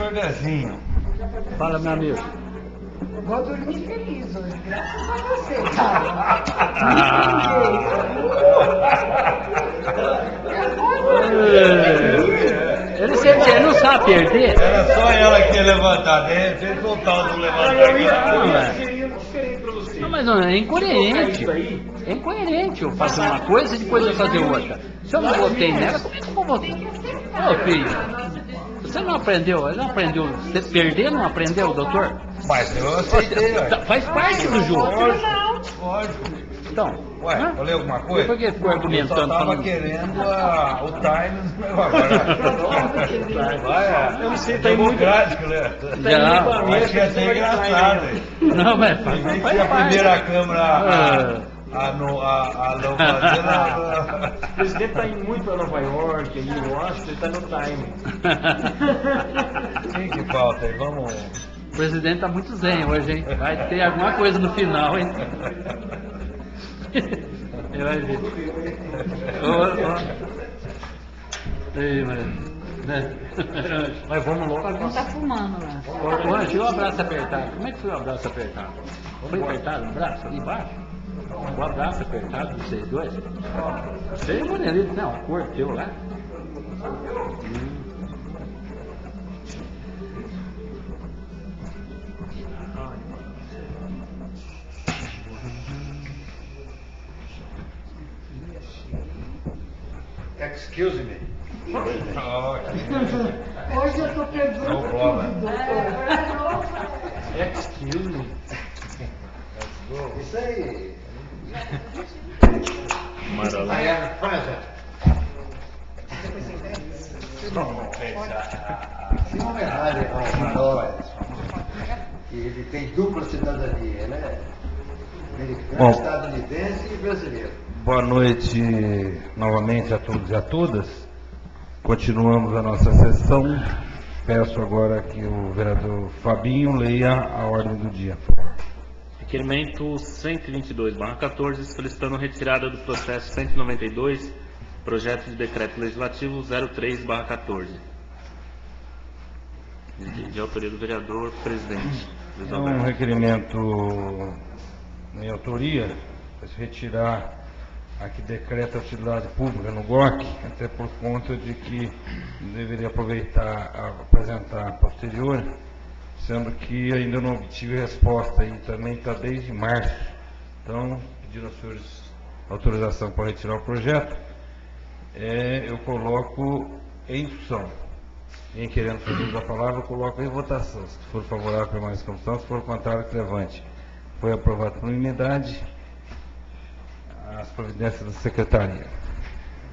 Professor Dezinho. Fala, meu amigo. Vou dormir feliz hoje, graças a você, cara. Ele sempre não sabe perder. Era só ela que ia levantar, de repente o tal não levantar. Não, mas não, é incoerente. É incoerente eu fazer uma coisa e depois eu fazer outra. Se eu não votei nela, como é que eu vou votar? Ô filho, você não aprendeu? Ele não aprendeu. Você perder não aprendeu, doutor? Mas eu aceitei, ué. Faz parte do jogo. Lógico. Então, Ué, falei alguma coisa? por que ficou argumentando? Eu só tava Falando... querendo o time do negócio. Vai, Eu não sei, tá muito democrático, né? Já. Acho que ia ser engraçado. Não, mas Em faz vez de parte. ser a primeira câmera a não fazer nada. O presidente está indo muito para Nova York, aí em Washington, ele está no time. Quem que falta aí? Vamos. O presidente tá muito zen hoje, hein? Vai ter alguma coisa no final, hein? Ele vai ver. Ei, mas vamos logo. Alguém tá fumando lá. Ô, Anjo, e o abraço apertado? Como é que foi o abraço apertado? Foi apertado o abraço ali embaixo? O abraço apertado de vocês dois? Você e o Manelito, não, a cor teu lá. Excuse me. Hoje eu tô pegando No problem. tudo, doutor. Excuse me. Isso aí. Marola. I am present. Em homenagem ao Marola, que ele tem dupla cidadania, ele é americano, Bom. estadunidense e brasileiro. Boa noite novamente a todos e a todas. Continuamos a nossa sessão. Peço agora que o vereador Fabinho leia a ordem do dia. Requerimento 122/14, solicitando retirada do processo 192, projeto de decreto legislativo 03/14. De autoria do vereador presidente. Luiz É um Alberto. requerimento em autoria para se retirar a que decreta a utilidade pública no GOC, até por conta de que deveria aproveitar a apresentar a posterior, sendo que ainda não obtive resposta e também está desde março. Então, pedindo aos senhores autorização para retirar o projeto, eu coloco em discussão. Quem querendo fazer uso da palavra, eu coloco em votação. Se for favorável, permaneça como estão. Se for contrário, que levante. Foi aprovado por unanimidade. As providências da Secretaria.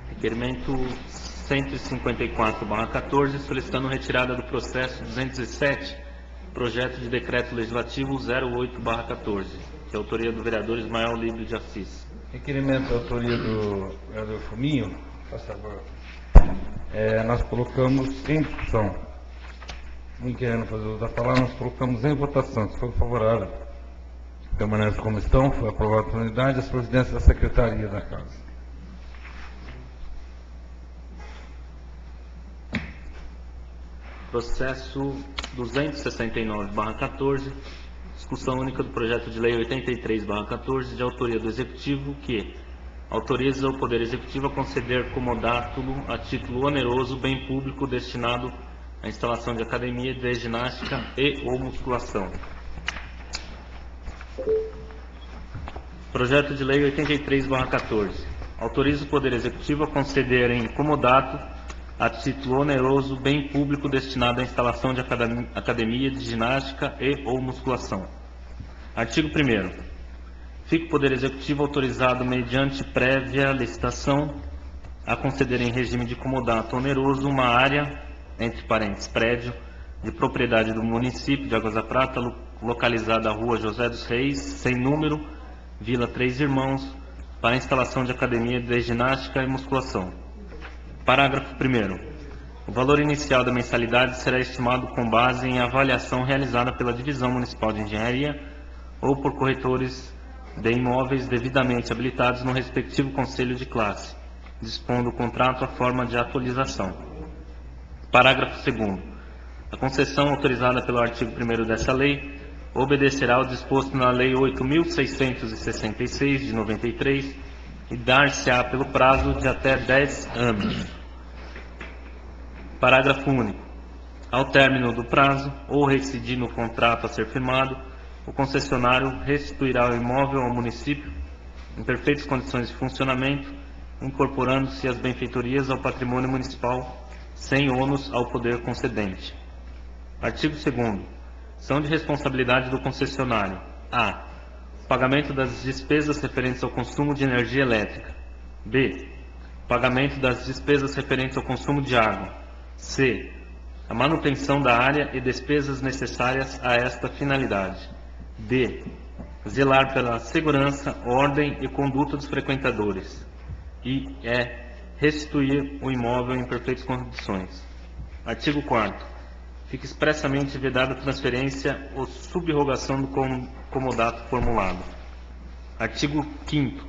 Requerimento 154/14, solicitando retirada do processo 207, projeto de decreto legislativo 08/14, de autoria do vereador Ismael Líbio de Assis. Requerimento de autoria do vereador Fuminho, por favor. Nós colocamos em discussão. Não querendo fazer uso da palavra, nós colocamos em votação. Se for favorável, permanece como estão. Foi aprovado por unidade as providências da Secretaria da Casa. Processo 269/14, discussão única do projeto de lei 83/14, de autoria do Executivo, que autoriza o Poder Executivo a conceder comodátulo a título oneroso bem público destinado à instalação de academia de ginástica e ou musculação. Projeto de lei 83/14, autoriza o Poder Executivo a conceder em comodato a título oneroso bem público destinado à instalação de academia de ginástica e ou musculação. Artigo 1º. Fica o Poder Executivo autorizado, mediante prévia licitação, a conceder em regime de comodato oneroso uma área, entre parênteses, prédio, de propriedade do município de Águas da Prata, localizada à Rua José dos Reis, sem número, Vila Três Irmãos, para a instalação de academia de ginástica e musculação. Parágrafo 1º. O valor inicial da mensalidade será estimado com base em avaliação realizada pela Divisão Municipal de Engenharia ou por corretores de imóveis devidamente habilitados no respectivo conselho de classe, dispondo o contrato à forma de atualização. Parágrafo 2º. A concessão autorizada pelo artigo 1º dessa lei obedecerá ao disposto na Lei 8.666, de 93, e dar-se-á pelo prazo de até 10 anos. Parágrafo único. Ao término do prazo, ou reincidir no contrato a ser firmado, o concessionário restituirá o imóvel ao município em perfeitas condições de funcionamento, incorporando-se as benfeitorias ao patrimônio municipal, sem ônus ao poder concedente. Artigo 2º. São de responsabilidade do concessionário: a. Pagamento das despesas referentes ao consumo de energia elétrica. b. Pagamento das despesas referentes ao consumo de água. c. A manutenção da área e despesas necessárias a esta finalidade. d. Zelar pela segurança, ordem e conduta dos frequentadores. E restituir o imóvel em perfeitas condições. Artigo 4º. Fica expressamente vedada a transferência ou subrogação do comodato formulado. Artigo 5º.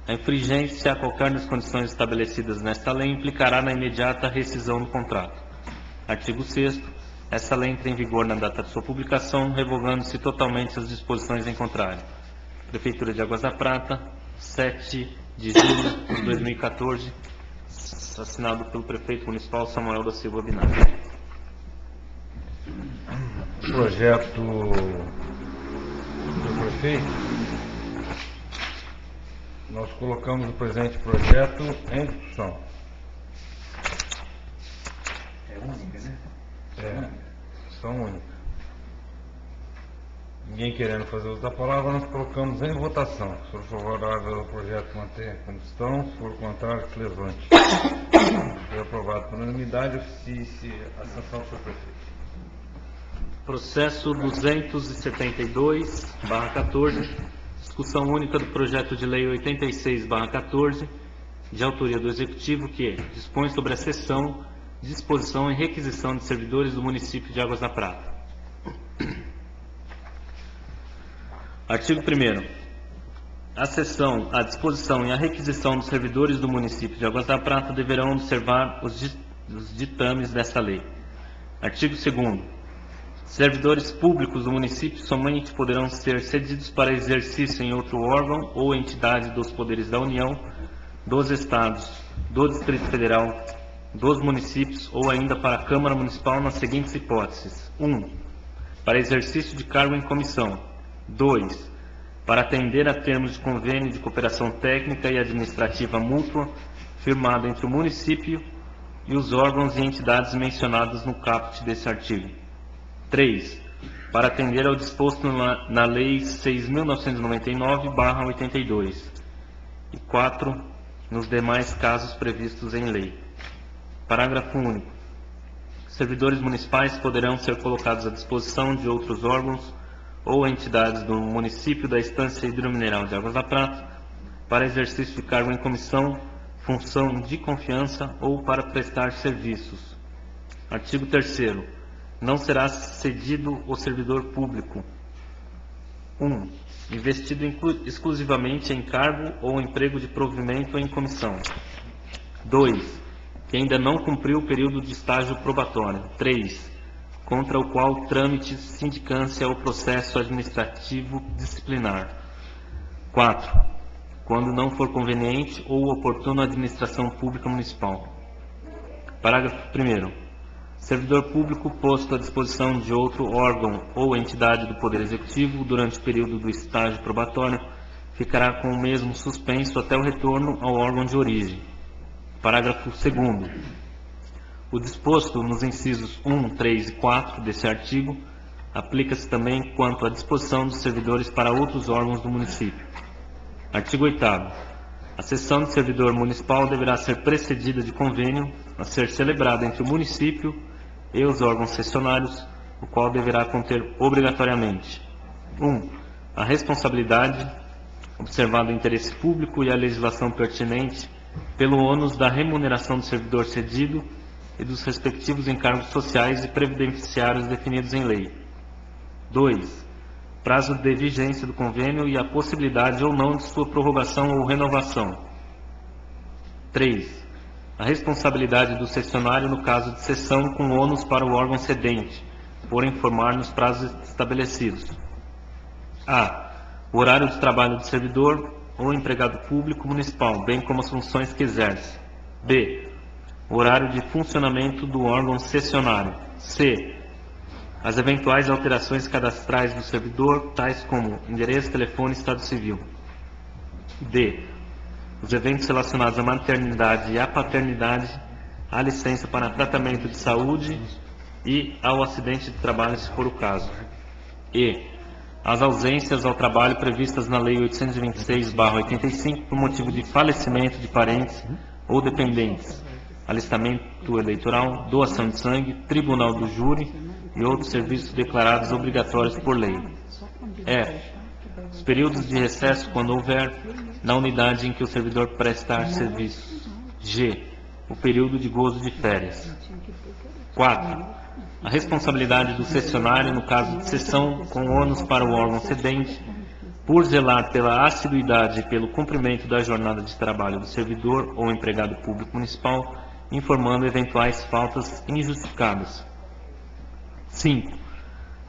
A infringência a qualquer das condições estabelecidas nesta lei implicará na imediata rescisão do contrato. Artigo 6º. Essa lei entra em vigor na data de sua publicação, revogando-se totalmente as disposições em contrário. Prefeitura de Águas da Prata, 7 de julho de 2014, assinado pelo prefeito municipal Samuel da Silva Binaghi. O projeto do prefeito, nós colocamos o presente projeto em discussão. É única, né? Discussão única. Ninguém querendo fazer uso da palavra, nós colocamos em votação. Se for favorável ao projeto, mantenha como estão. Se for contrário, que levante. Foi aprovado por unanimidade, oficie a sanção do senhor prefeito. Processo 272/14, discussão única do projeto de lei 86/14, de autoria do Executivo, que dispõe sobre a cessão, disposição e requisição de servidores do município de Águas da Prata. Artigo 1º. A cessão, a disposição e a requisição dos servidores do município de Águas da Prata deverão observar os ditames desta lei. Artigo 2º. Servidores públicos do município somente poderão ser cedidos para exercício em outro órgão ou entidade dos poderes da União, dos Estados, do Distrito Federal, dos municípios ou ainda para a Câmara Municipal nas seguintes hipóteses: 1. Para exercício de cargo em comissão. 2. Para atender a termos de convênio de cooperação técnica e administrativa mútua firmado entre o município e os órgãos e entidades mencionados no caput desse artigo. 3. Para atender ao disposto na Lei 6.999/82. E 4. Nos demais casos previstos em lei. Parágrafo único. Servidores municipais poderão ser colocados à disposição de outros órgãos ou entidades do município da Estância Hidromineral de Águas da Prata para exercício de cargo em comissão, função de confiança ou para prestar serviços. Artigo 3º. Não será cedido o servidor público: 1. Investido exclusivamente em cargo ou emprego de provimento em comissão. 2. Que ainda não cumpriu o período de estágio probatório. 3. Contra o qual trâmite sindicância ou processo administrativo disciplinar. 4. Quando não for conveniente ou oportuno à administração pública municipal. Parágrafo 1º. Servidor público posto à disposição de outro órgão ou entidade do Poder Executivo durante o período do estágio probatório ficará com o mesmo suspenso até o retorno ao órgão de origem. Parágrafo 2º. O disposto nos incisos 1, 3 e 4 desse artigo aplica-se também quanto à disposição dos servidores para outros órgãos do município. Artigo 8º. A cessão de servidor municipal deverá ser precedida de convênio a ser celebrado entre o município e os órgãos cessionários, o qual deverá conter obrigatoriamente: 1. A responsabilidade, observado o interesse público e a legislação pertinente, pelo ônus da remuneração do servidor cedido e dos respectivos encargos sociais e previdenciários definidos em lei. 2. Prazo de vigência do convênio e a possibilidade ou não de sua prorrogação ou renovação. 3. A responsabilidade do cessionário no caso de cessão com ônus para o órgão cedente, por informar nos prazos estabelecidos. A. O horário de trabalho do servidor ou empregado público municipal, bem como as funções que exerce. B. O horário de funcionamento do órgão cessionário. C. As eventuais alterações cadastrais do servidor, tais como endereço, telefone e estado civil. D. Os eventos relacionados à maternidade e à paternidade, à licença para tratamento de saúde e ao acidente de trabalho, se for o caso. E. As ausências ao trabalho previstas na Lei 826/85 por motivo de falecimento de parentes ou dependentes, alistamento eleitoral, doação de sangue, tribunal do júri e outros serviços declarados obrigatórios por lei. F. Os períodos de recesso, quando houver, na unidade em que o servidor prestar serviços. G. O período de gozo de férias. 4. A responsabilidade do cessionário no caso de cessão com ônus para o órgão cedente, por zelar pela assiduidade e pelo cumprimento da jornada de trabalho do servidor ou empregado público municipal, informando eventuais faltas injustificadas. 5.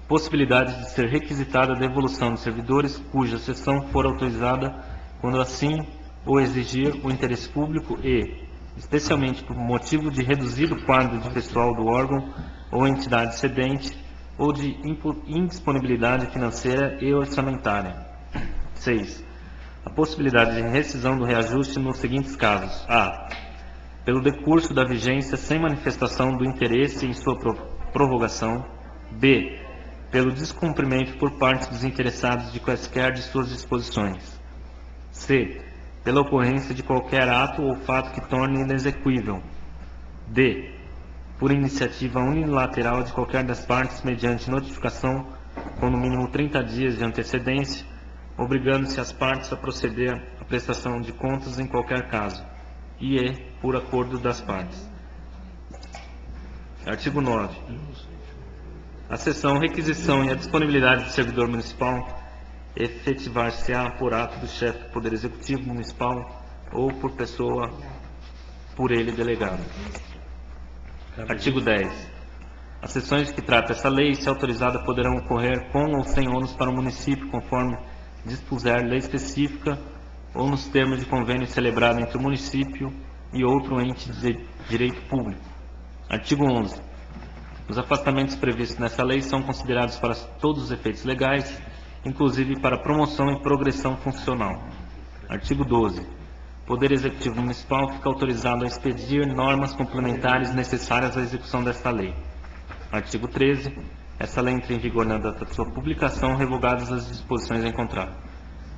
Possibilidade de ser requisitada a devolução dos servidores cuja cessão for autorizada quando assim o exigir o interesse público e, especialmente por motivo de reduzido quadro de pessoal do órgão ou entidade cedente ou de indisponibilidade financeira e orçamentária. 6. A possibilidade de rescisão do reajuste nos seguintes casos. A. Pelo decurso da vigência sem manifestação do interesse em sua prorrogação. B. Pelo descumprimento por parte dos interessados de quaisquer de suas disposições. C. Pela ocorrência de qualquer ato ou fato que torne inexequível. D. Por iniciativa unilateral de qualquer das partes mediante notificação com no mínimo 30 dias de antecedência, obrigando-se as partes a proceder à prestação de contas em qualquer caso, e por acordo das partes. Artigo 9. A cessão, requisição e a disponibilidade do servidor municipal efetivar-se-á por ato do chefe do Poder Executivo Municipal ou por pessoa por ele delegada. Artigo 10. As sessões de que trata essa lei, se autorizada, poderão ocorrer com ou sem ônus para o município, conforme dispuser lei específica ou nos termos de convênio celebrado entre o município e outro ente de direito público. Artigo 11. Os afastamentos previstos nessa lei são considerados para todos os efeitos legais, inclusive para promoção e progressão funcional. Artigo 12. O Poder Executivo Municipal fica autorizado a expedir normas complementares necessárias à execução desta lei. Artigo 13. Essa lei entra em vigor na data de sua publicação, revogadas as disposições em contrato.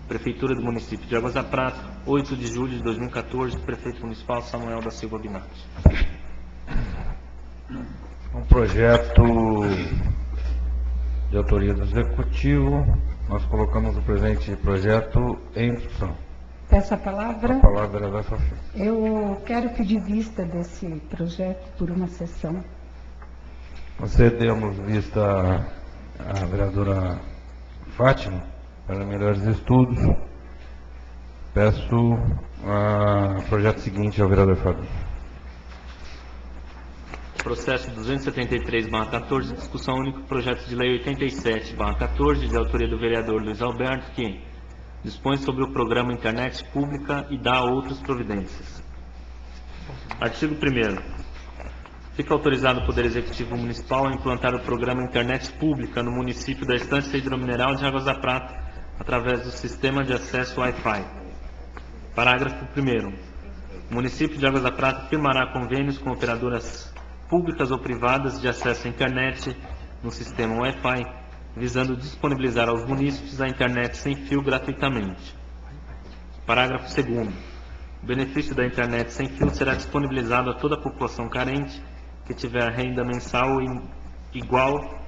Prefeitura do Município de Águas da Prata, 8 de julho de 2014, Prefeito Municipal Samuel da Silva Binatti. Um projeto de autoria do Executivo, nós colocamos o presente projeto em discussão. Peço a palavra. A palavra é da Sofia. Eu quero pedir vista desse projeto por uma sessão. Concedemos vista à vereadora Fátima para melhores estudos. Peço o projeto seguinte ao vereador Fábio. Processo 273/14, discussão única, projeto de lei 87/14, de autoria do vereador Luiz Alberto, que dispõe sobre o programa Internet Pública e dá outras providências. Artigo 1º. Fica autorizado o Poder Executivo Municipal a implantar o programa Internet Pública no município da Estância Hidromineral de Águas da Prata, através do sistema de acesso Wi-Fi. Parágrafo 1º. O município de Águas da Prata firmará convênios com operadoras públicas ou privadas de acesso à internet no sistema Wi-Fi, visando disponibilizar aos munícipes a internet sem fio gratuitamente. Parágrafo 2º. O benefício da internet sem fio será disponibilizado a toda a população carente que tiver renda mensal igual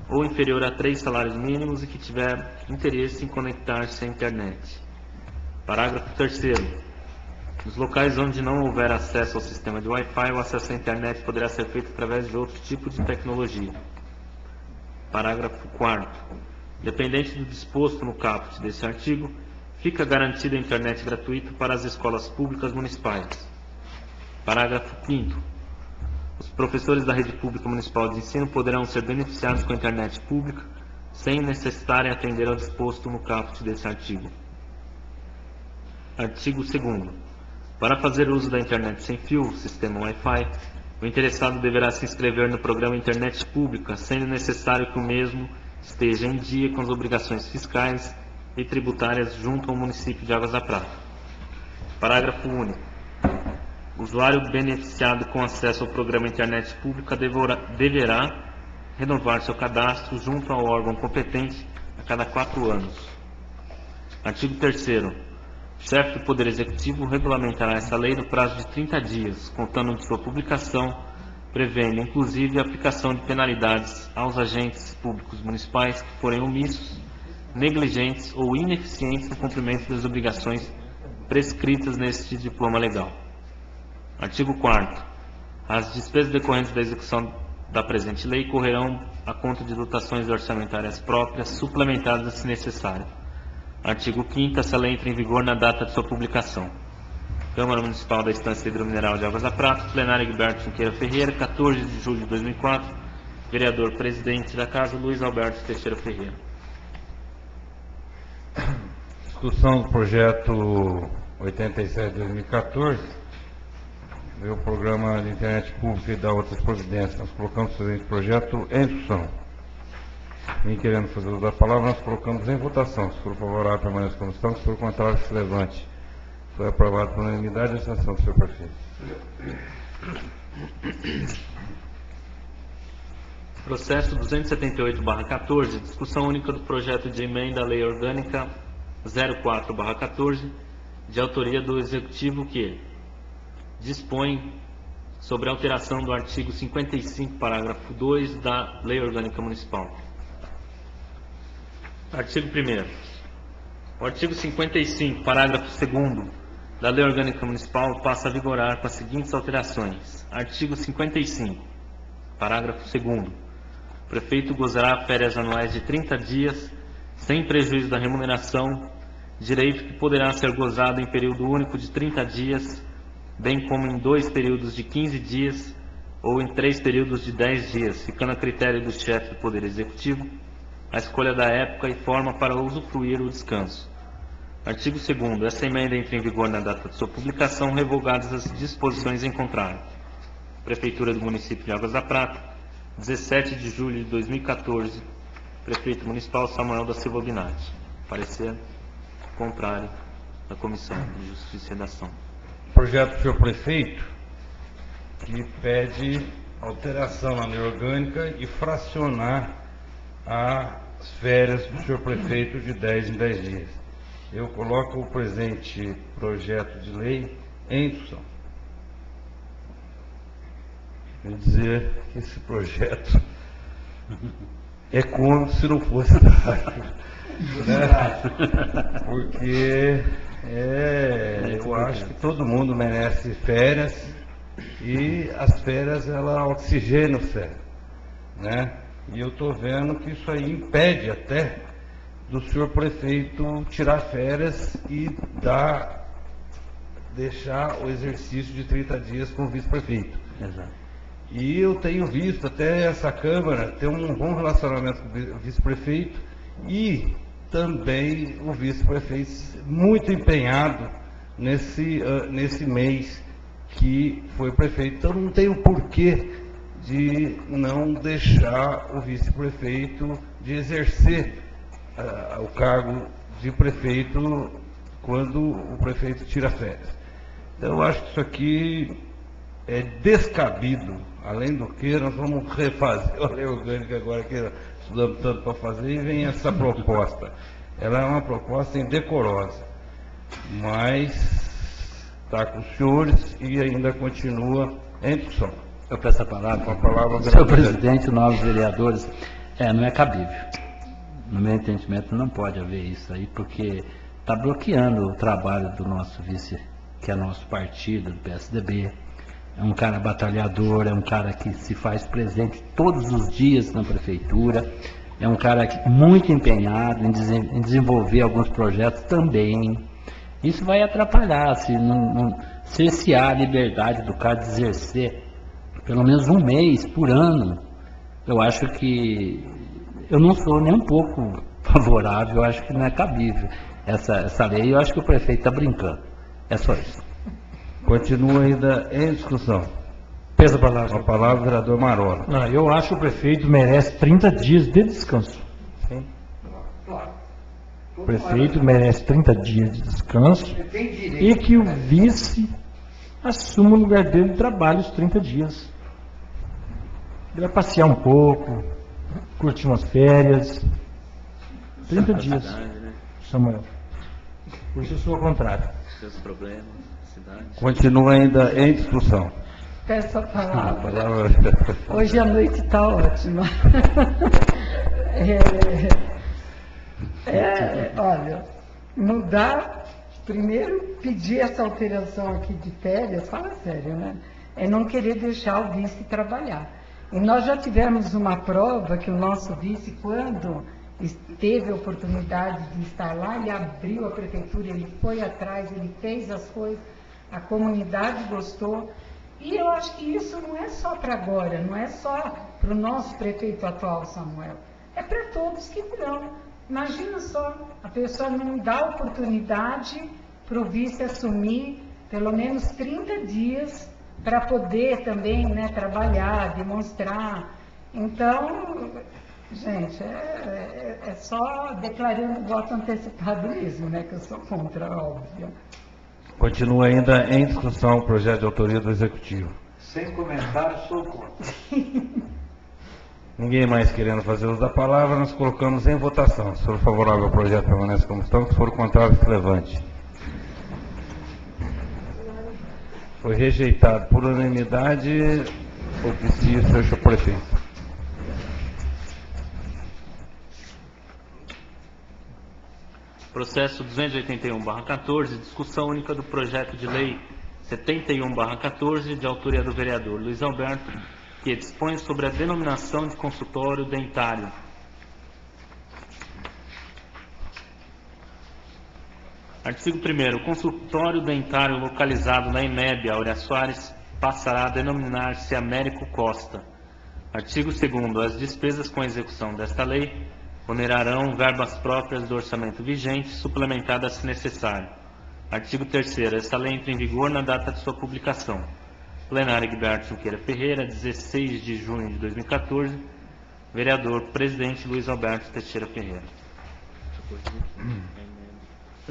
ou inferior a 3 salários mínimos e que tiver interesse em conectar-se à internet. Parágrafo 3º. Nos locais onde não houver acesso ao sistema de Wi-Fi, o acesso à internet poderá ser feito através de outro tipo de tecnologia. Parágrafo 4º. Dependente do disposto no caput deste artigo, fica garantida a internet gratuita para as escolas públicas municipais. Parágrafo 5º. Os professores da rede pública municipal de ensino poderão ser beneficiados com a internet pública sem necessitarem atender ao disposto no caput desse artigo. Artigo 2º. Para fazer uso da internet sem fio, sistema Wi-Fi, o interessado deverá se inscrever no programa Internet Pública, sendo necessário que o mesmo esteja em dia com as obrigações fiscais e tributárias junto ao município de Águas da Prata. Parágrafo único. O usuário beneficiado com acesso ao programa Internet Pública deverá renovar seu cadastro junto ao órgão competente a cada 4 anos. Artigo 3º. O chefe do Poder Executivo regulamentará essa lei no prazo de 30 dias, contando de sua publicação, prevendo inclusive a aplicação de penalidades aos agentes públicos municipais que forem omissos, negligentes ou ineficientes no cumprimento das obrigações prescritas neste diploma legal. Artigo 4º. As despesas decorrentes da execução da presente lei correrão à conta de dotações orçamentárias próprias, suplementadas se necessário. Artigo 5º. Essa lei entra em vigor na data de sua publicação. Câmara Municipal da Estância Hidromineral de Águas da Prata, plenário Egberto Junqueira Ferreira, 14 de julho de 2004, vereador-presidente da Casa, Luiz Alberto Teixeira Ferreira. Discussão do projeto 87 de 2014, o programa de internet pública e da outras providências. Nós colocamos o seguinte projeto em discussão. Nem querendo fazer uso da palavra, nós colocamos em votação. Se for favorável, permaneça como estamos. Se for contrário, se levante. Foi aprovado por unanimidade a sanção do senhor prefeito. Processo 278/14, discussão única do projeto de emenda à Lei Orgânica 04/14, de autoria do Executivo, que dispõe sobre a alteração do artigo 55, parágrafo 2 da Lei Orgânica Municipal. Artigo 1º. O artigo 55, parágrafo 2º da Lei Orgânica Municipal passa a vigorar com as seguintes alterações. Artigo 55, parágrafo 2º. O prefeito gozará férias anuais de 30 dias, sem prejuízo da remuneração, direito que poderá ser gozado em período único de 30 dias, bem como em 2 períodos de 15 dias ou em 3 períodos de 10 dias, ficando a critério do chefe do Poder Executivo a escolha da época e forma para usufruir o descanso. Artigo 2º. Essa emenda entra em vigor na data de sua publicação, revogadas as disposições em contrário. Prefeitura do Município de Águas da Prata, 17 de julho de 2014, Prefeito Municipal Samuel da Silva Binatti. Parecer contrário da Comissão de Justiça e Redação. Projeto do senhor prefeito, que pede alteração na lei orgânica e fracionar as férias do senhor prefeito de 10 em 10 dias. Eu coloco o presente projeto de lei em discussão. Quer dizer que esse projeto é como se não fosse nada, né? Porque eu acho que todo mundo merece férias e as férias, ela oxigena o cérebro, né? E eu estou vendo que isso aí impede até do senhor prefeito tirar férias e deixar o exercício de 30 dias com o vice-prefeito. Exato. E eu tenho visto até essa Câmara ter um bom relacionamento com o vice-prefeito e também o vice-prefeito muito empenhado nesse mês que foi prefeito. Então não tem o porquê de não deixar o vice-prefeito de exercer o cargo de prefeito quando o prefeito tira férias. Então eu acho que isso aqui é descabido. Além do que, nós vamos refazer a lei orgânica agora, que estudamos tanto para fazer, e vem essa proposta. Ela é uma proposta indecorosa, mas está com os senhores e ainda continua em discussão. Eu peço a palavra. Com a palavra, senhor presidente, novos vereadores, não é cabível. No meu entendimento, não pode haver isso aí, porque está bloqueando o trabalho do nosso vice, que é nosso partido, do PSDB. É um cara batalhador, é um cara que se faz presente todos os dias na prefeitura, é um cara muito empenhado em desenvolver alguns projetos também. Isso vai atrapalhar, se cercear a liberdade do cara de exercer pelo menos um mês por ano, eu acho que eu não sou nem um pouco favorável, eu acho que não é cabível essa lei, eu acho que o prefeito está brincando. É só isso. Continua ainda em discussão. Peça a Com a palavra. palavra, o vereador Marola. Não, eu acho que o prefeito merece 30 dias de descanso. O prefeito merece 30 dias de descanso Ele tem e direito. que o vice assuma o lugar dele de trabalho os 30 dias. Ele vai passear um pouco, curtir umas férias. 30 dias, Cidade, né? Samuel. Por isso eu sou ao contrário. Seus problemas, cidade. Continua ainda em discussão. Peço a A palavra. palavra... Hoje a noite está ótima. Olha, mudar, primeiro pedir essa alteração aqui de férias, fala sério, né? É não querer deixar o vice trabalhar. E nós já tivemos uma prova que o nosso vice, quando teve a oportunidade de estar lá, ele abriu a prefeitura, ele foi atrás, ele fez as coisas, a comunidade gostou. E eu acho que isso não é só para agora, não é só para o nosso prefeito atual, Samuel. É para todos que virão. Imagina só, a pessoa não dá oportunidade para o vice assumir pelo menos 30 dias para poder também, né, trabalhar, demonstrar. Então, gente, é só declarando voto antecipado mesmo, né, que eu sou contra, óbvio. Continua ainda em discussão o projeto de autoria do Executivo. Sem comentário, sou contra. Ninguém mais querendo fazer uso da palavra, nós colocamos em votação. Se for favorável ao projeto, permanece como estão. Se for contrário, se levante. Foi rejeitado por unanimidade. Oficio, senhor prefeito. Processo 281/14, discussão única do projeto de lei 71/14, de autoria do vereador Luiz Alberto, que dispõe sobre a denominação de consultório dentário. Artigo 1º. O consultório dentário localizado na EMEB Áurea Soares passará a denominar-se Américo Costa. Artigo 2º. As despesas com a execução desta lei onerarão verbas próprias do orçamento vigente, suplementadas se necessário. Artigo 3º. Esta lei entra em vigor na data de sua publicação. Plenário Egberto Junqueira Ferreira, 16 de junho de 2014. Vereador Presidente Luiz Alberto Teixeira Ferreira.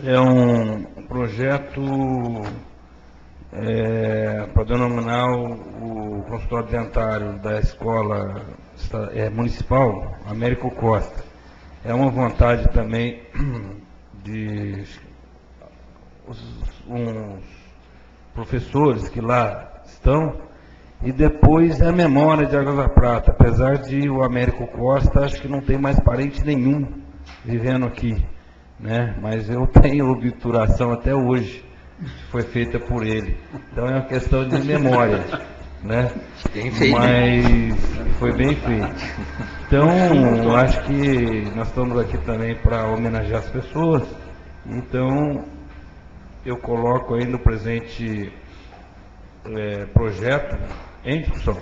É um projeto para denominar o consultório dentário da escola municipal Américo Costa. É uma vontade também de uns professores que lá estão, e depois a memória de Águas da Prata, apesar de o Américo Costa, acho que não tem mais parente nenhum vivendo aqui, né? Mas eu tenho obturação até hoje, foi feita por ele. Então é uma questão de memória, né? Bem feito. Mas foi bem feito. Então, acho que nós estamos aqui também para homenagear as pessoas. Então, eu coloco aí no presente projeto em discussão.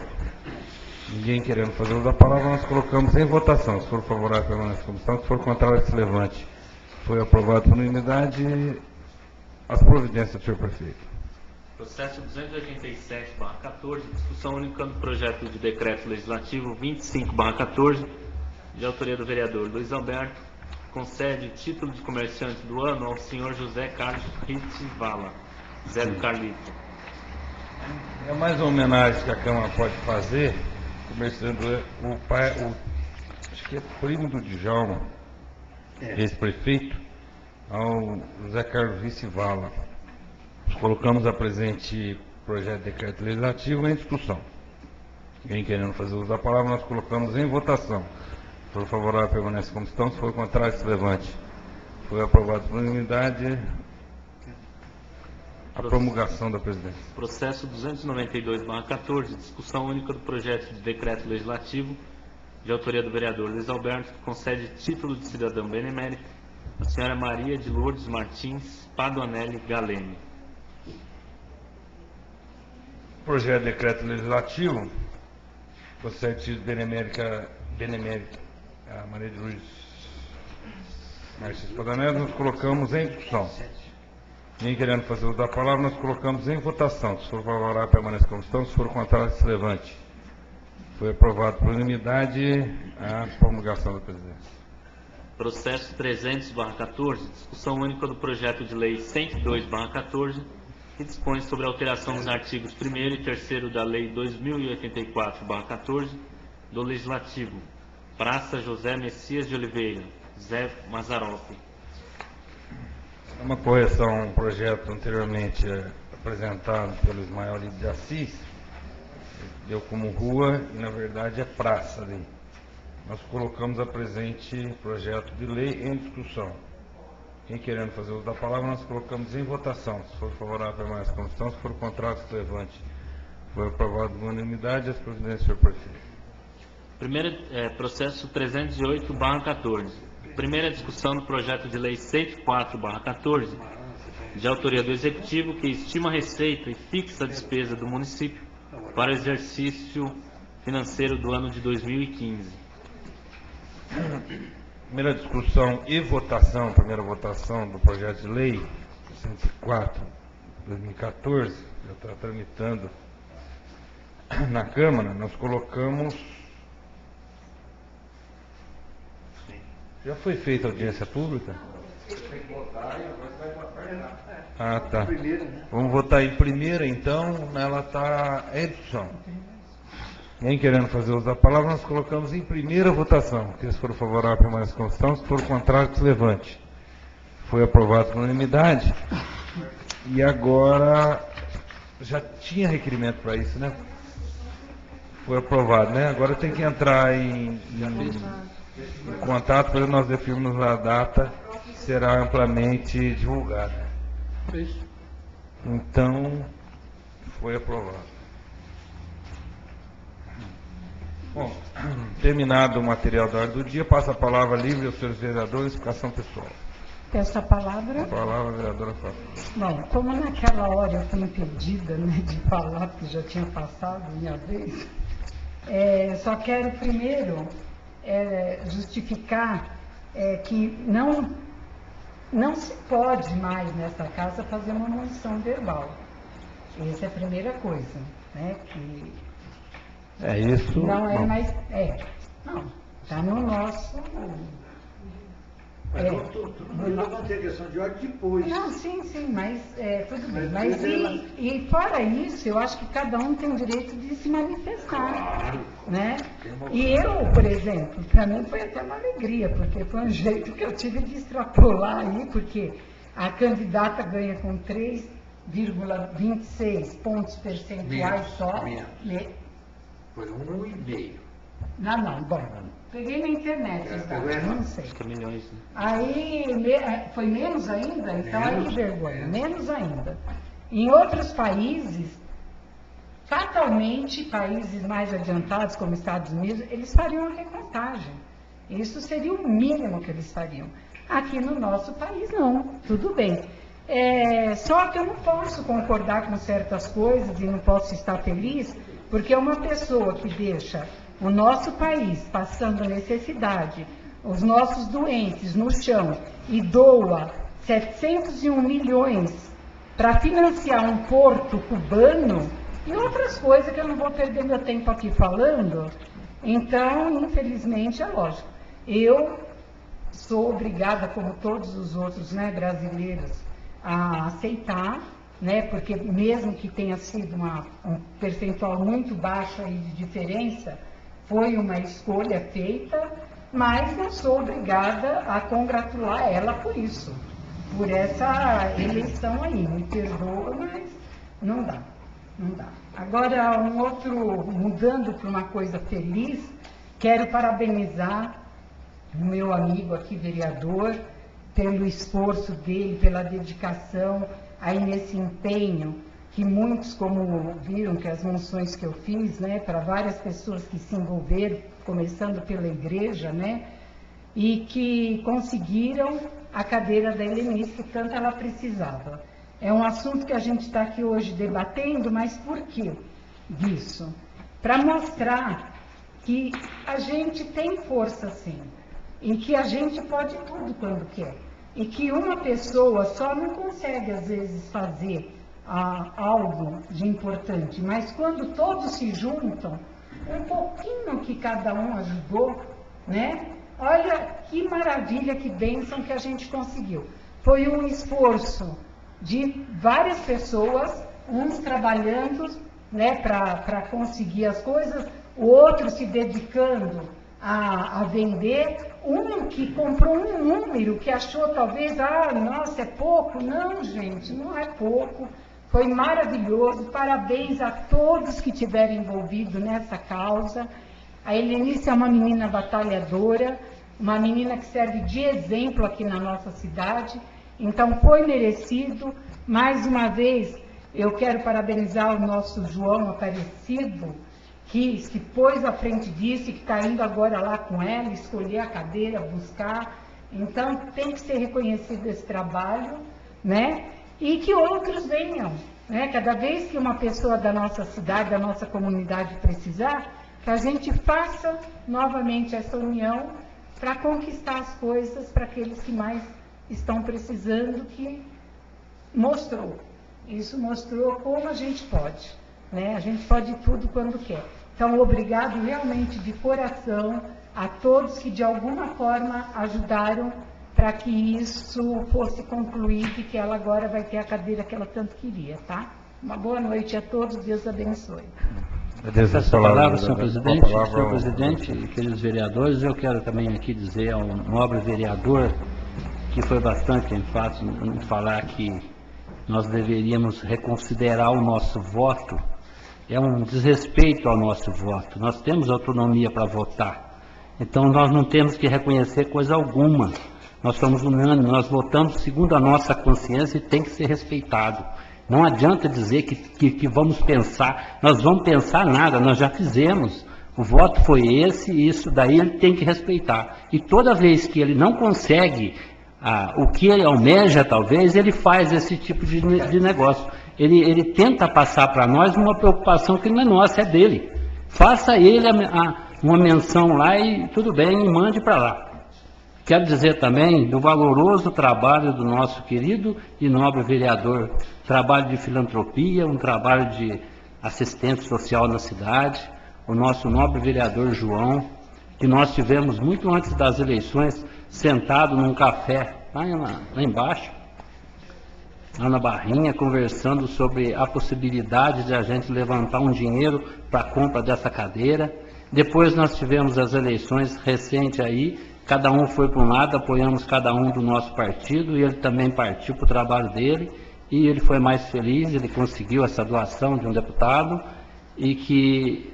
Ninguém querendo fazer uso da palavra, nós colocamos em votação. Se for favorável, permanece como estão. Se for contrário, se levante. Foi aprovado por unanimidade. As providências, senhor prefeito. Processo 287/14, discussão única do projeto de decreto legislativo 25/14, de autoria do vereador Luiz Alberto, concede título de comerciante do ano ao senhor José Carlos Ritzivala, Zé do Carlito. É mais uma homenagem que a Câmara pode fazer, começando o pai, acho que é primo do Djalma, ex-prefeito, ao José Carlos Ritzivala. Colocamos a presente projeto de decreto legislativo em discussão. Ninguém querendo fazer uso da palavra, nós colocamos em votação. Se for favorável, permanece como estão. Se for contrário, se levante. Foi aprovado por unanimidade a promulgação da presidência. Processo 292/14, discussão única do projeto de decreto legislativo, de autoria do vereador Luiz Alberto, que concede título de cidadão benemérito à senhora Maria de Lourdes Martins Paduanelli Galene. Projeto de decreto legislativo, Conselho Benemérita, a Maria de Luz Martins Padanelli, nós colocamos em discussão. Nem querendo fazer uso da palavra, nós colocamos em votação. Se for favorável, permaneça como estão. Se for contrário, se levante. Foi aprovado por unanimidade a promulgação da presidência. Processo 300/14, discussão única do projeto de lei 102/14, que dispõe sobre a alteração dos artigos 1º e 3º da lei 2084/14 do Legislativo. Praça José Messias de Oliveira, Zé Mazzaropi. É uma correção a um projeto anteriormente apresentado pelo Ismael Lido de Assis, deu como rua e na verdade é praça ali. Nós colocamos a presente projeto de lei em discussão. Quem querendo fazer uso da palavra, nós colocamos em votação. Se for favorável, permanece como estão. Se for contrário, se levante. Foi aprovado por unanimidade. As providências, senhor prefeito. Primeiro, processo 308/14. Primeira discussão do projeto de lei 104/14, de autoria do Executivo, que estima a receita e fixa a despesa do município para o exercício financeiro do ano de 2015. Primeira discussão e votação, primeira votação do projeto de lei 104/2014, já está tramitando na Câmara. Nós colocamos... Já foi feita audiência pública? Ah, tá. Vamos votar em primeira, então, ela está em discussão. Nem querendo fazer uso da palavra, nós colocamos em primeira votação. Se for favorável, permaneça como estão. Se for contrário, se levante. Foi aprovado por unanimidade. E agora, já tinha requerimento para isso, né? Foi aprovado, né? Agora tem que entrar em contato para nós definirmos a data, será amplamente divulgada. Então, foi aprovado. Bom, terminado o material da ordem do dia, passa a palavra livre aos senhores vereadores, explicação pessoal. Peço a palavra. A palavra, vereadora Fábio. Bom, como naquela hora eu fui impedida, né, de falar, porque já tinha passado minha vez, só quero primeiro justificar que não se pode mais nessa casa fazer uma moção verbal. Essa é a primeira coisa, né, que isso. não é mais... não, está no nosso... Nós vamos ter questão de ordem depois. Não, sim, mas tudo bem. Mas e fora isso, eu acho que cada um tem o direito de se manifestar. Claro. Né? E eu, por exemplo, para mim foi até uma alegria, porque foi um jeito que eu tive de extrapolar aí, porque a candidata ganha com 3,26 pontos percentuais só. Foi 1,5. Não, bom. Peguei na internet, não sei. Acho que é milhões, né? Aí, foi menos ainda? Então, aí que vergonha, menos ainda. Em outros países, fatalmente, países mais adiantados, como Estados Unidos, eles fariam a recontagem. Isso seria o mínimo que eles fariam. Aqui no nosso país, não. Tudo bem. Só que eu não posso concordar com certas coisas e não posso estar feliz, porque uma pessoa que deixa o nosso país passando necessidade, os nossos doentes no chão, e doa 701 milhões para financiar um porto cubano e outras coisas que eu não vou perder meu tempo aqui falando. Então, infelizmente, é lógico. Eu sou obrigada, como todos os outros, né, brasileiros, a aceitar, né, porque mesmo que tenha sido um percentual muito baixo aí de diferença, foi uma escolha feita, mas não sou obrigada a congratular ela por isso, por essa eleição aí. Me perdoa, mas não dá. Agora, mudando para uma coisa feliz, quero parabenizar o meu amigo aqui, vereador, pelo esforço dele, pela dedicação aí nesse empenho, que muitos, como viram que as moções que eu fiz, né, para várias pessoas que se envolveram, começando pela igreja, né, e que conseguiram a cadeira da Helenice, que tanto ela precisava. É um assunto que a gente está aqui hoje debatendo, mas por quê? disso, para mostrar que a gente tem força sim, e que a gente pode tudo quando quer, e que uma pessoa só não consegue às vezes fazer algo de importante, mas quando todos se juntam, um pouquinho que cada um ajudou, né? Olha que maravilha, que bênção que a gente conseguiu. Foi um esforço de várias pessoas, uns trabalhando, né, para conseguir as coisas, o outro se dedicando a vender, um que comprou um número que achou talvez, nossa, é pouco. Não, gente, não é pouco. Foi maravilhoso, parabéns a todos que estiveram envolvidos nessa causa. A Helenice é uma menina batalhadora, uma menina que serve de exemplo aqui na nossa cidade, então foi merecido. Mais uma vez, eu quero parabenizar o nosso João Aparecido, que se pôs à frente disso e que está indo agora lá com ela, escolher a cadeira, buscar. Então, tem que ser reconhecido esse trabalho, né? E que outros venham, né? Cada vez que uma pessoa da nossa cidade, da nossa comunidade precisar, que a gente faça novamente essa união para conquistar as coisas para aqueles que mais estão precisando, que mostrou. Isso mostrou como a gente pode, né? A gente pode tudo quando quer. Então, obrigado realmente de coração a todos que de alguma forma ajudaram para que isso fosse concluído e que ela agora vai ter a cadeira que ela tanto queria, tá? Uma boa noite a todos, Deus abençoe. Essa palavra, senhor presidente, senhor presidente e queridos vereadores, eu quero também aqui dizer ao nobre vereador, que foi bastante enfático em falar que nós deveríamos reconsiderar o nosso voto. É um desrespeito ao nosso voto. Nós temos autonomia para votar. Então, nós não temos que reconhecer coisa alguma. Nós somos unânimes, nós votamos segundo a nossa consciência e tem que ser respeitado. Não adianta dizer que vamos pensar. Nós vamos pensar nada, nós já fizemos. O voto foi esse e isso daí ele tem que respeitar. E toda vez que ele não consegue o que ele almeja, talvez, ele faz esse tipo de negócio. Ele tenta passar para nós uma preocupação que não é nossa, é dele. Faça ele uma menção lá e tudo bem, e mande para lá. Quero dizer também do valoroso trabalho do nosso querido e nobre vereador, trabalho de filantropia, um trabalho de assistência social na cidade, o nosso nobre vereador João, que nós tivemos muito antes das eleições, sentado num café lá embaixo, lá na Barrinha, conversando sobre a possibilidade de a gente levantar um dinheiro para a compra dessa cadeira. Depois nós tivemos as eleições recentes aí, cada um foi para um lado, apoiamos cada um do nosso partido, e ele também partiu para o trabalho dele, e ele foi mais feliz, ele conseguiu essa doação de um deputado, e que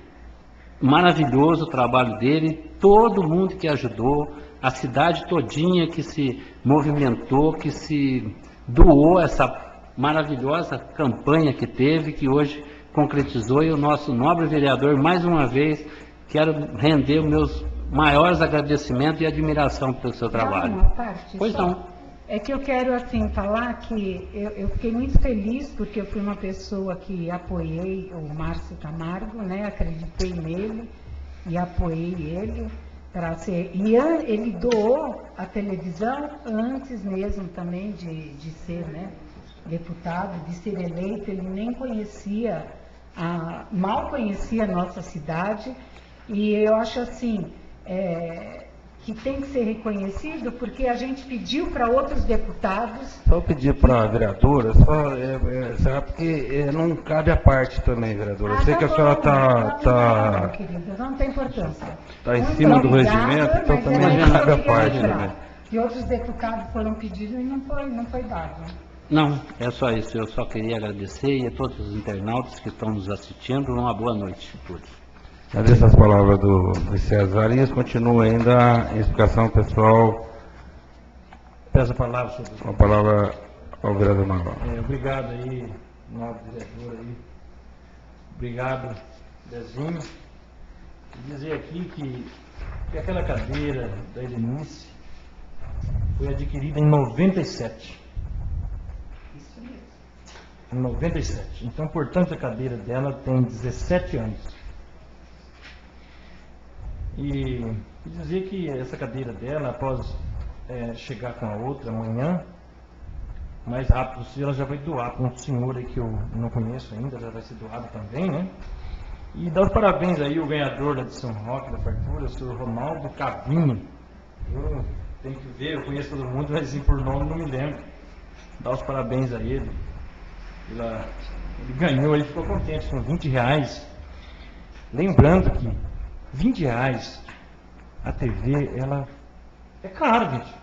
maravilhoso o trabalho dele, todo mundo que ajudou, a cidade todinha que se movimentou, que se doou essa maravilhosa campanha que teve, que hoje concretizou, e o nosso nobre vereador, mais uma vez, quero render os meus maiores agradecimentos e admiração pelo seu trabalho. Uma parte, pois só. não. É que eu quero, assim, falar que eu fiquei muito feliz, porque eu fui uma pessoa que apoiei o Márcio Camargo, né? Acreditei nele e apoiei ele para ser... E ele doou a televisão antes mesmo também de ser, né, deputado, de ser eleito. Ele nem conhecia, mal conhecia a nossa cidade, e eu acho assim... que tem que ser reconhecido, porque a gente pediu para outros deputados... Só pedir para a vereadora, porque não cabe a parte também, vereadora. Eu sei que a senhora está não tem importância. Está em cima do regimento, então também não cabe a parte também. E outros deputados foram pedidos e não foi dado. Não, é só isso. Eu só queria agradecer, e a todos os internautas que estão nos assistindo, uma boa noite a todos. Agradeço as palavras do César Arias. Continua ainda a explicação pessoal. Peço a palavra, senhor presidente. Com a palavra ao vereador Manuel. Obrigado aí, nobre diretor aí. Obrigado, Dezinho. E dizer aqui que aquela cadeira da Helenice foi adquirida em 97. Isso mesmo. em 97. Então, portanto, a cadeira dela tem 17 anos. E dizer que essa cadeira dela, após chegar com a outra amanhã, mais rápido possível, ela já vai doar para um senhor aí que eu não conheço ainda, já vai ser doado também, né? E dar os parabéns aí ao ganhador da de São Roque, da fartura, o senhor Ronaldo Cavinho. Eu tenho que ver, eu conheço todo mundo, mas assim, por nome não me lembro. Dar os parabéns a ele. Ele ganhou, ele ficou contente com R$20. Lembrando que R$20, a TV, ela é cara, gente.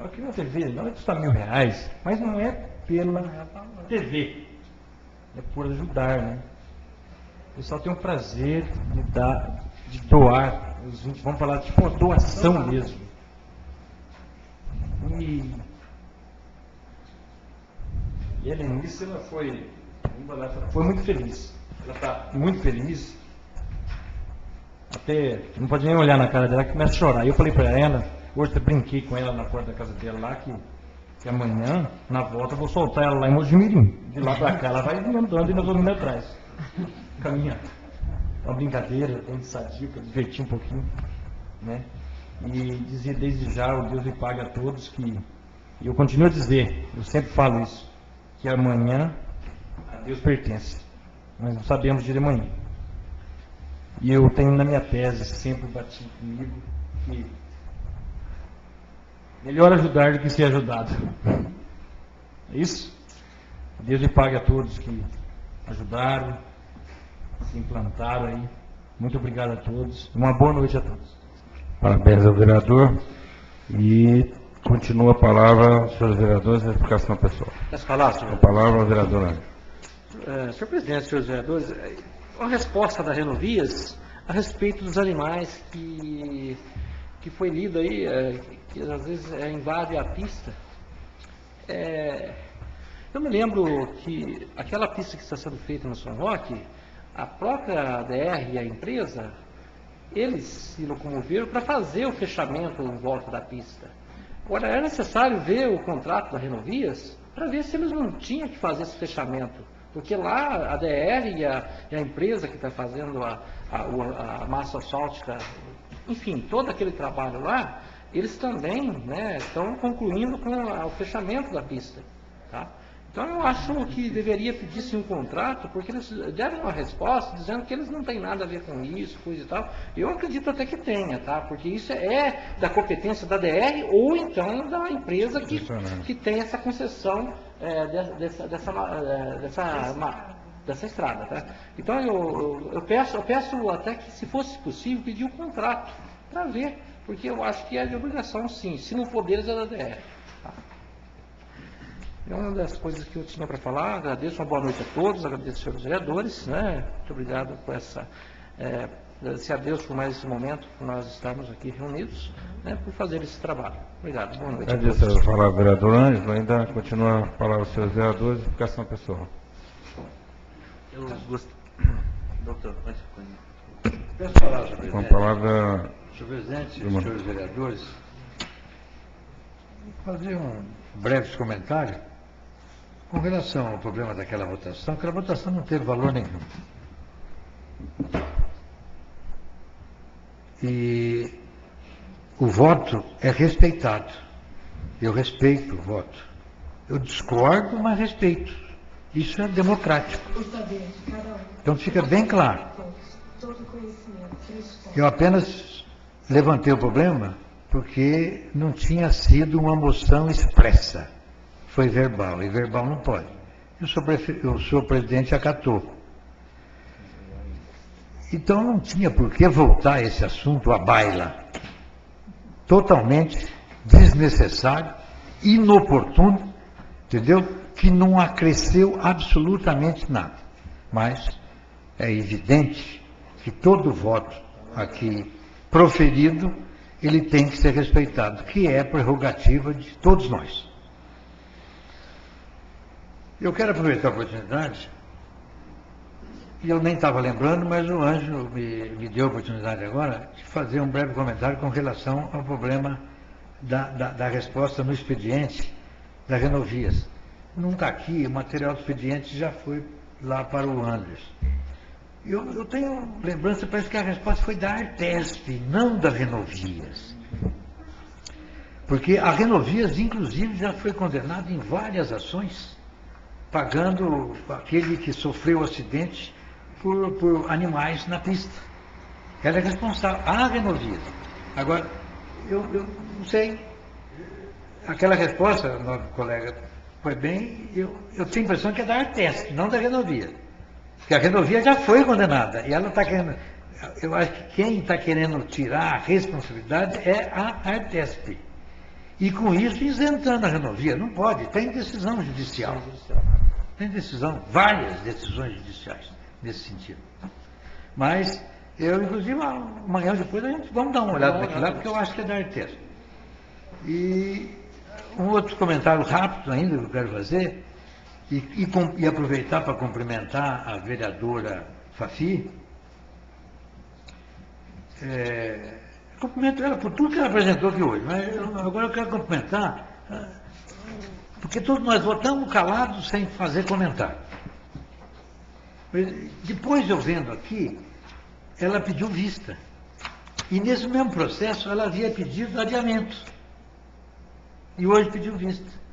Aqui na TV, não é custar R$1.000, mas não é pela TV. É por ajudar, né? O pessoal tem um prazer de doar os 20, vamos falar tipo uma doação mesmo. E a Helenice, ela foi muito feliz. Ela está muito feliz. Até não pode nem olhar na cara dela que começa a chorar. Eu falei para ela, hoje eu brinquei com ela na porta da casa dela lá, que amanhã, na volta, eu vou soltar ela lá em Mojimirim. De lá para cá, ela vai andando e nós vamos indo atrás. Caminhando. É uma brincadeira, tem de sadio para divertir um pouquinho, né? E dizer desde já, o Deus lhe pague a todos, que e eu continuo a dizer, eu sempre falo isso, que amanhã a Deus pertence. Nós não sabemos de amanhã. E eu tenho na minha tese, sempre batido comigo, que melhor ajudar do que ser ajudado. É isso? Deus lhe pague a todos que ajudaram, se implantaram aí. Muito obrigado a todos. Uma boa noite a todos. Parabéns ao vereador. E continua a palavra, senhores vereadores, a explicação pessoal. Posso falar, senhor? A palavra ao vereador Ângelo. Senhor presidente, senhores vereadores, uma resposta da Renovias a respeito dos animais que foi lido aí, que às vezes invade a pista. Eu me lembro que aquela pista que está sendo feita no São Roque, a própria ADR e a empresa, eles se locomoveram para fazer o fechamento em volta da pista. Agora, é necessário ver o contrato da Renovias para ver se eles não tinham que fazer esse fechamento. Porque lá a ADR e a empresa que está fazendo a massa asfáltica, enfim, todo aquele trabalho lá, eles também, né, estão concluindo com o fechamento da pista. Tá? Então eu acho que deveria pedir-se um contrato, porque eles deram uma resposta dizendo que eles não têm nada a ver com isso, coisa e tal. Eu acredito até que tenha, tá? Porque isso é da competência da DR ou então da empresa que tem essa concessão dessa estrada. Tá? Então eu peço até que, se fosse possível, pedir um contrato para ver, porque eu acho que é de obrigação, sim. Se não for deles, é da DR. Tá? É uma das coisas que eu tinha para falar. Agradeço, uma boa noite a todos, agradeço aos senhores vereadores, né? Muito obrigado por agradecer a Deus por mais esse momento que nós estamos aqui reunidos, né, por fazer esse trabalho. Obrigado, boa noite a todos. Agradeço a palavra do vereador Ângelo, ainda continua a palavra dos senhores vereadores, explicação pessoal. Eu gosto... Doutor, pode Peço falar, senhor Com a presidente. palavra... Senhor presidente, senhores vereadores, vou fazer um breve comentário com relação ao problema daquela votação. Aquela votação não teve valor nenhum. E o voto é respeitado. Eu respeito o voto. Eu discordo, mas respeito. Isso é democrático. Então fica bem claro. Eu apenas levantei o problema porque não tinha sido uma moção expressa. Foi verbal, e verbal não pode. O senhor presidente acatou. Então não tinha por que voltar esse assunto à baila. Totalmente desnecessário, inoportuno, entendeu? Que não acresceu absolutamente nada. Mas é evidente que todo voto aqui proferido, ele tem que ser respeitado, que é prerrogativa de todos nós. Eu quero aproveitar a oportunidade, e eu nem estava lembrando, mas o Ângelo me deu a oportunidade agora de fazer um breve comentário com relação ao problema da resposta no expediente da Renovias. não está aqui, o material do expediente já foi lá para o Anderson. Eu tenho lembrança, parece que a resposta foi da Artesp, não da Renovias. Porque a Renovias, inclusive, já foi condenada em várias ações, pagando aquele que sofreu o acidente por animais na pista. Ela é responsável, a Renovias. Agora, eu não sei, aquela resposta, nosso colega, foi bem, eu tenho a impressão que é da Artesp, não da Renovia. Porque a Renovia já foi condenada, e ela está querendo, eu acho que quem está querendo tirar a responsabilidade é a Artesp. E com isso isentando a Renovia, não pode, tem decisão judicial. Tem decisão, várias decisões judiciais nesse sentido. Mas eu, inclusive, amanhã ou depois, vamos dar uma olhada naquilo lá, porque eu acho que é da Artesp. E um outro comentário rápido ainda que eu quero fazer, e aproveitar para cumprimentar a vereadora Fafi. Cumprimento ela por tudo que ela apresentou aqui hoje, mas agora eu quero cumprimentar, porque todos nós votamos calados sem fazer comentário. Depois eu vendo aqui, ela pediu vista. E nesse mesmo processo ela havia pedido adiamento. E hoje pediu vista.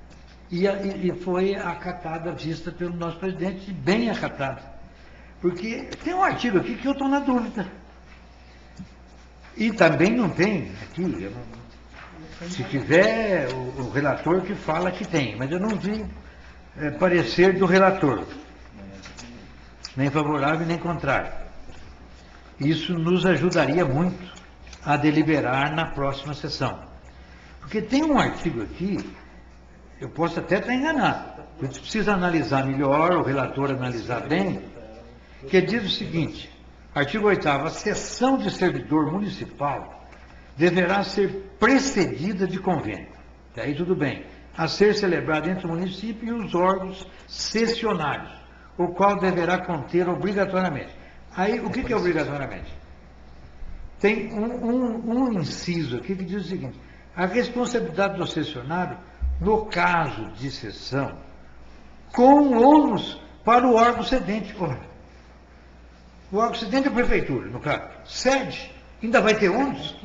E foi acatada a vista pelo nosso presidente, bem acatada. Porque tem um artigo aqui que eu estou na dúvida. E também não tem aqui, se tiver o relator que fala que tem, mas eu não vi parecer do relator, nem favorável nem contrário. Isso nos ajudaria muito a deliberar na próxima sessão. Porque tem um artigo aqui, eu posso até estar enganado, a gente precisa analisar melhor, o relator analisar bem, que diz o seguinte: artigo 8º, a cessão de servidor municipal deverá ser precedida de convênio. E aí tudo bem. A ser celebrado entre o município e os órgãos cessionários, o qual deverá conter obrigatoriamente. Aí, o que é obrigatoriamente? Tem um inciso aqui que diz o seguinte: a responsabilidade do cessionário, no caso de cessão, com ônus para o órgão cedente. O órgão cedente é a prefeitura, no caso. Cede, ainda vai ter ônus?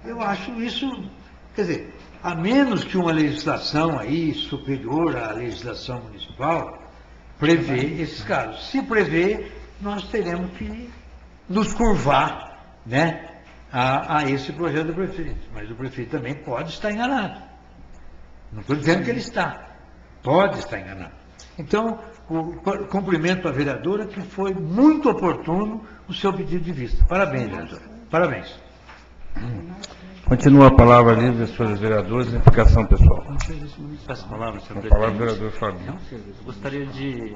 Eu acho isso, quer dizer, a menos que uma legislação aí superior à legislação municipal prevê esses casos. Se prevê, nós teremos que nos curvar, né, a esse projeto do prefeito. Mas o prefeito também pode estar enganado. Não estou dizendo que ele está. Pode estar enganado. Então, cumprimento a vereadora, que foi muito oportuno o seu pedido de vista. Parabéns, vereadora. Parabéns. Continua a palavra livre dos senhores vereadores, identificação pessoal. Peço a palavra, senhor A palavra do presidente. vereador Fabinho. Eu gostaria de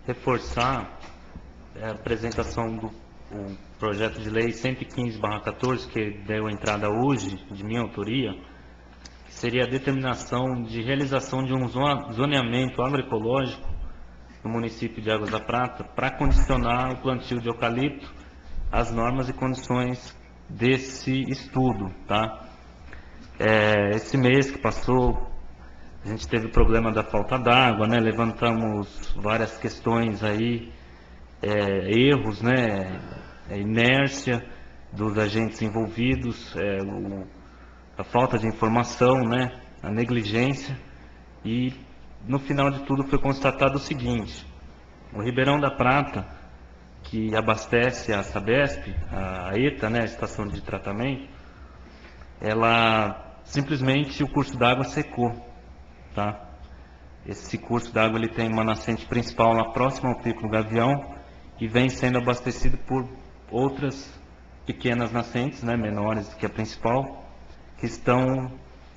reforçar a apresentação do projeto de lei 115/14, que deu entrada hoje, de minha autoria, que seria a determinação de realização de um zoneamento agroecológico no município de Águas da Prata para condicionar o plantio de eucalipto às normas e condições desse estudo, tá? Esse mês que passou, a gente teve o problema da falta d'água, né? Levantamos várias questões aí, erros, né? Inércia dos agentes envolvidos, a falta de informação, né? A negligência, e no final de tudo foi constatado o seguinte: o Ribeirão da Prata, que abastece a Sabesp, a ETA, né, a estação de tratamento, ela simplesmente, o curso d'água secou, tá? Esse curso d'água, ele tem uma nascente principal lá próxima ao Pico do Gavião e vem sendo abastecido por outras pequenas nascentes, né, menores que a principal, que estão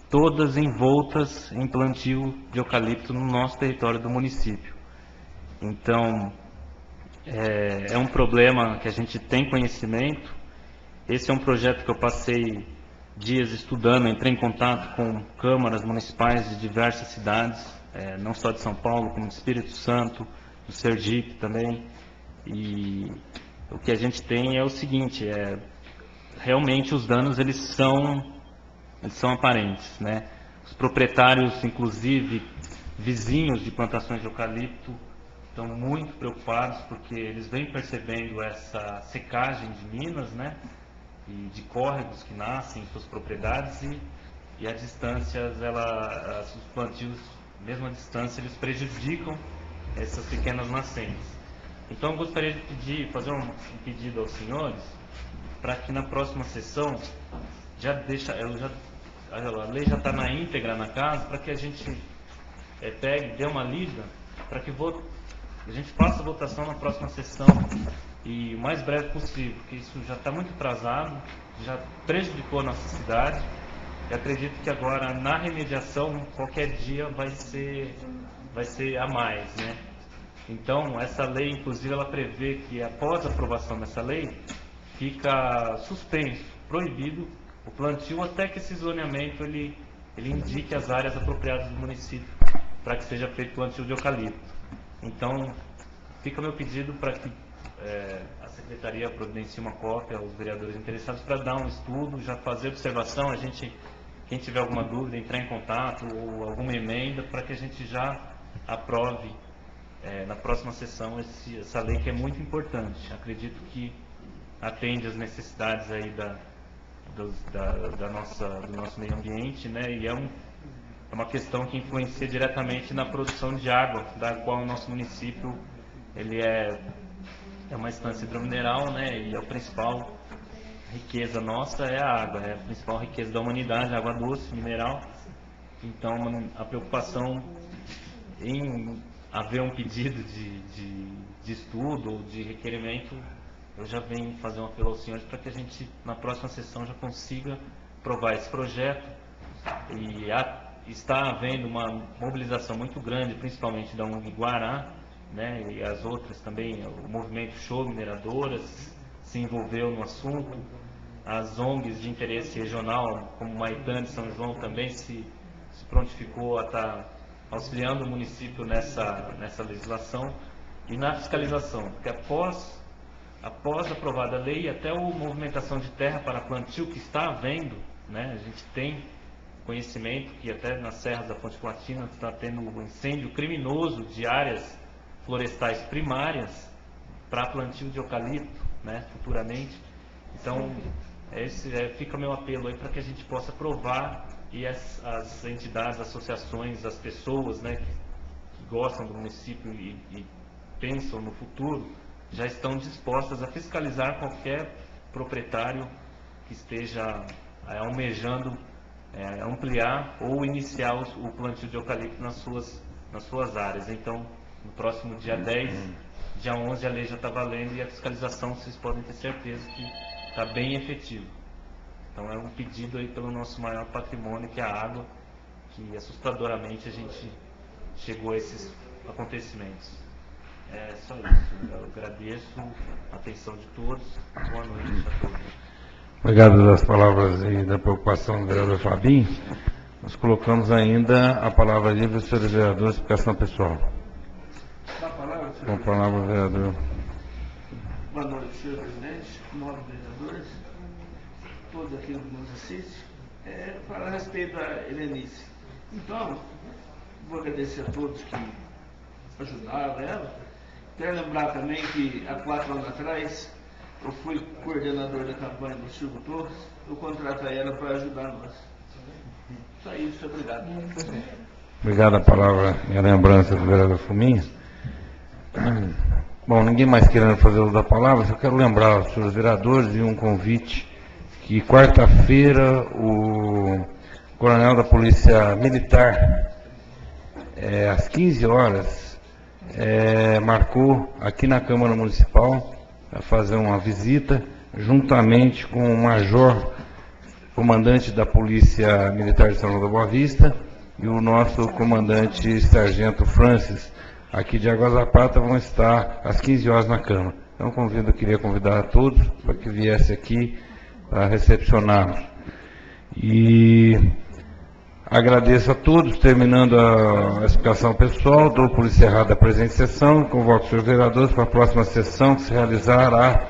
todas envoltas em plantio de eucalipto no nosso território do município. Então, é um problema que a gente tem conhecimento. Esse é um projeto que eu passei dias estudando, entrei em contato com câmaras municipais de diversas cidades, não só de São Paulo, como de Espírito Santo, do Sergipe também. E o que a gente tem é o seguinte: realmente os danos eles são aparentes, né? Os proprietários, inclusive vizinhos de plantações de eucalipto, estão muito preocupados porque eles vêm percebendo essa secagem de minas, né, e de córregos que nascem em suas propriedades e as distâncias, os plantios, mesmo à distância, eles prejudicam essas pequenas nascentes. Então eu gostaria de fazer um pedido aos senhores para que na próxima sessão a lei já está na íntegra na casa, para que a gente pegue, dê uma lida, para que a gente faça a votação na próxima sessão e o mais breve possível, porque isso já está muito atrasado, já prejudicou a nossa cidade e acredito que agora na remediação qualquer dia vai ser a mais, né? Então essa lei, inclusive, ela prevê que após a aprovação dessa lei fica suspenso, proibido o plantio até que esse zoneamento ele indique as áreas apropriadas do município para que seja feito plantio de eucalipto. Então, fica meu pedido para que a Secretaria providencie uma cópia aos vereadores interessados para dar um estudo, já fazer observação, quem tiver alguma dúvida, entrar em contato ou alguma emenda para que a gente já aprove na próxima sessão essa lei que é muito importante. Acredito que atende às necessidades aí do nosso meio ambiente, né? E é uma questão que influencia diretamente na produção de água, da qual o nosso município ele é uma instância hidromineral, né? E a principal riqueza nossa é a água, é a principal riqueza da humanidade, água doce, mineral. Então a preocupação em haver um pedido de estudo ou de requerimento, eu já venho fazer um apelo aos senhores para que a gente, na próxima sessão, já consiga aprovar esse projeto. E está havendo uma mobilização muito grande, principalmente da ONG Guará, né, e as outras também, o movimento Show Mineradoras se envolveu no assunto, as ONGs de interesse regional, como Maitã de São João, também se prontificou a estar auxiliando o município nessa legislação e na fiscalização, porque após aprovada a lei, até a movimentação de terra para plantio que está havendo, né, a gente tem conhecimento que até nas serras da Ponte Platina está tendo um incêndio criminoso de áreas florestais primárias para plantio de eucalipto, né, futuramente. Então, fica meu apelo aí para que a gente possa aprovar e as entidades, associações, as pessoas, né, que gostam do município e pensam no futuro, já estão dispostas a fiscalizar qualquer proprietário que esteja almejando ampliar ou iniciar o plantio de eucalipto nas suas áreas. Então, no próximo dia 10, dia 11, a lei já está valendo e a fiscalização, vocês podem ter certeza que está bem efetiva. Então, é um pedido aí pelo nosso maior patrimônio, que é a água, que assustadoramente a gente chegou a esses acontecimentos. É só isso. Eu agradeço a atenção de todos. Boa noite a todos. Obrigado pelas palavras e da preocupação do vereador Fabinho. Nós colocamos ainda a palavra livre dos senhores vereadores de explicação pessoal. Com a palavra, vereador. Boa noite, senhor presidente, nobres vereadores, todos aqueles que nos assistem. Falar a respeito da Helenice. Então, vou agradecer a todos que ajudaram ela. Quero lembrar também que há 4 anos atrás eu fui coordenador da campanha do Silvio Torres. Eu contratei ela para ajudar nós. Só isso, obrigado. Obrigado a palavra em lembrança do vereador Fuminha. Bom, ninguém mais querendo fazer uso da palavra, só quero lembrar aos senhores vereadores de um convite que quarta-feira o coronel da Polícia Militar, às 15 horas, marcou aqui na Câmara Municipal a fazer uma visita, juntamente com o major, comandante da Polícia Militar de São João da Boa Vista, e o nosso comandante Sargento Francis, aqui de Águas da Prata, vão estar às 15 horas na Câmara. Então queria convidar a todos para que viesse aqui para recepcioná-los. E agradeço a todos, terminando a explicação pessoal, dou por encerrada a presente sessão, convoco os senhores vereadores para a próxima sessão, que se realizará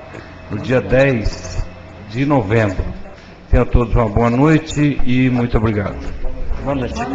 no dia 10 de novembro. Tenham todos uma boa noite e muito obrigado. Boa noite.